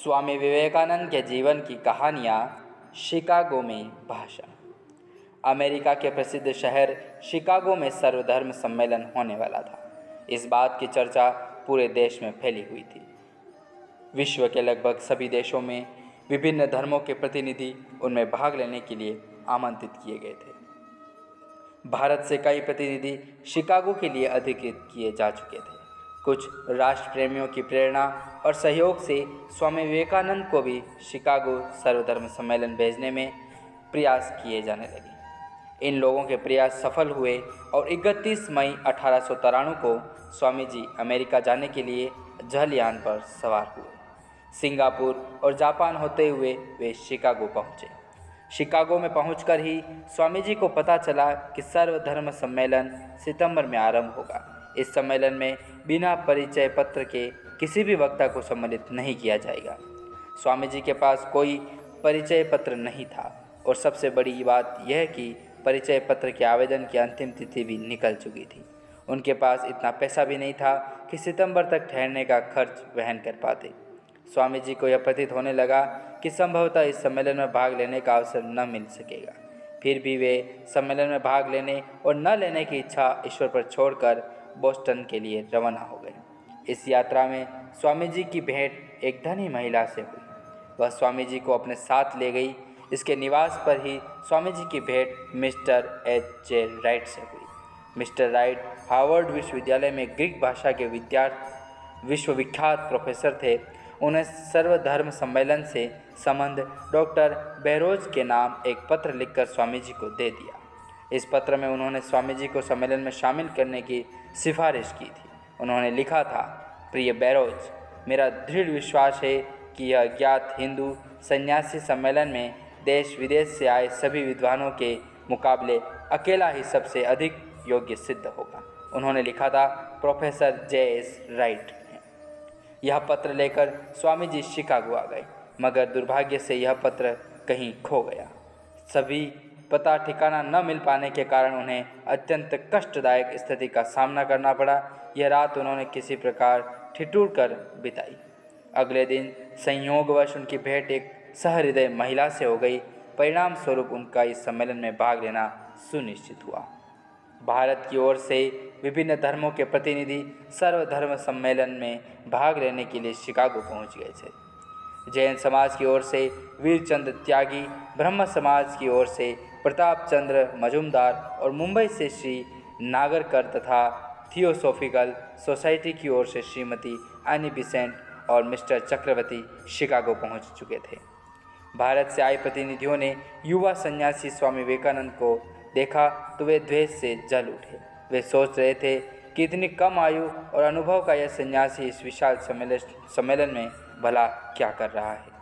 स्वामी विवेकानंद के जीवन की कहानियाँ, शिकागो में भाषण। अमेरिका के प्रसिद्ध शहर शिकागो में सर्वधर्म सम्मेलन होने वाला था। इस बात की चर्चा पूरे देश में फैली हुई थी। विश्व के लगभग सभी देशों में विभिन्न धर्मों के प्रतिनिधि उनमें भाग लेने के लिए आमंत्रित किए गए थे। भारत से कई प्रतिनिधि शिकागो के लिए अधिकृत किए जा चुके थे। कुछ राष्ट्र प्रेमियों की प्रेरणा और सहयोग से स्वामी विवेकानंद को भी शिकागो सर्वधर्म सम्मेलन भेजने में प्रयास किए जाने लगे। इन लोगों के प्रयास सफल हुए और 31 मई 1893 को स्वामी जी अमेरिका जाने के लिए जलयान पर सवार हुए। सिंगापुर और जापान होते हुए वे शिकागो पहुँचे। शिकागो में पहुंचकर ही स्वामी जी को पता चला कि सर्वधर्म सम्मेलन सितंबर में आरंभ होगा। इस सम्मेलन में बिना परिचय पत्र के किसी भी वक्ता को सम्मिलित नहीं किया जाएगा। स्वामी जी के पास कोई परिचय पत्र नहीं था और सबसे बड़ी बात यह कि परिचय पत्र के आवेदन की अंतिम तिथि भी निकल चुकी थी। उनके पास इतना पैसा भी नहीं था कि सितंबर तक ठहरने का खर्च वहन कर पाते। स्वामी जी को यह प्रतीत होने लगा कि संभवतः इस सम्मेलन में भाग लेने का अवसर न मिल सकेगा। फिर भी वे सम्मेलन में भाग लेने और न लेने की इच्छा ईश्वर पर छोड़कर बोस्टन के लिए रवाना हो गए। इस यात्रा में स्वामी जी की भेंट एक धनी महिला से हुई। वह स्वामी जी को अपने साथ ले गई। इसके निवास पर ही स्वामी जी की भेंट मिस्टर H.J. राइट से हुई। मिस्टर राइट हार्वर्ड विश्वविद्यालय में ग्रीक भाषा के विश्वविख्यात प्रोफेसर थे। उन्हें सर्वधर्म सम्मेलन से संबंध डॉक्टर बैरोज के नाम एक पत्र लिखकर स्वामी जी को दे दिया। इस पत्र में उन्होंने स्वामी जी को सम्मेलन में शामिल करने की सिफारिश की थी। उन्होंने लिखा था, प्रिय बैरोज, मेरा दृढ़ विश्वास है कि यह ज्ञात हिंदू सन्यासी सम्मेलन में देश विदेश से आए सभी विद्वानों के मुकाबले अकेला ही सबसे अधिक योग्य सिद्ध होगा। उन्होंने लिखा था, प्रोफेसर J.S. राइट। यह पत्र लेकर स्वामी जी शिकागो आ गए, मगर दुर्भाग्य से यह पत्र कहीं खो गया। सभी पता ठिकाना न मिल पाने के कारण उन्हें अत्यंत कष्टदायक स्थिति का सामना करना पड़ा। यह रात उन्होंने किसी प्रकार ठिठुर कर बिताई। अगले दिन संयोगवश उनकी भेंट एक सहृदय महिला से हो गई। परिणाम स्वरूप उनका इस सम्मेलन में भाग लेना सुनिश्चित हुआ। भारत की ओर से विभिन्न धर्मों के प्रतिनिधि सर्वधर्म सम्मेलन में भाग लेने के लिए शिकागो पहुंच गए थे। जैन समाज की ओर से वीरचंद्र त्यागी, ब्रह्म समाज की ओर से प्रताप चंद्र मजुमदार और मुंबई से श्री नागरकर तथा थियोसॉफिकल सोसाइटी की ओर से श्रीमती एनी बिसेंट और मिस्टर चक्रवर्ती शिकागो पहुंच चुके थे। भारत से आए प्रतिनिधियों ने युवा सन्यासी स्वामी विवेकानंद को देखा तो वे द्वेष से जल उठे। वे सोच रहे थे कि इतनी कम आयु और अनुभव का यह सन्यासी इस विशाल सम्मेलन में भला क्या कर रहा है।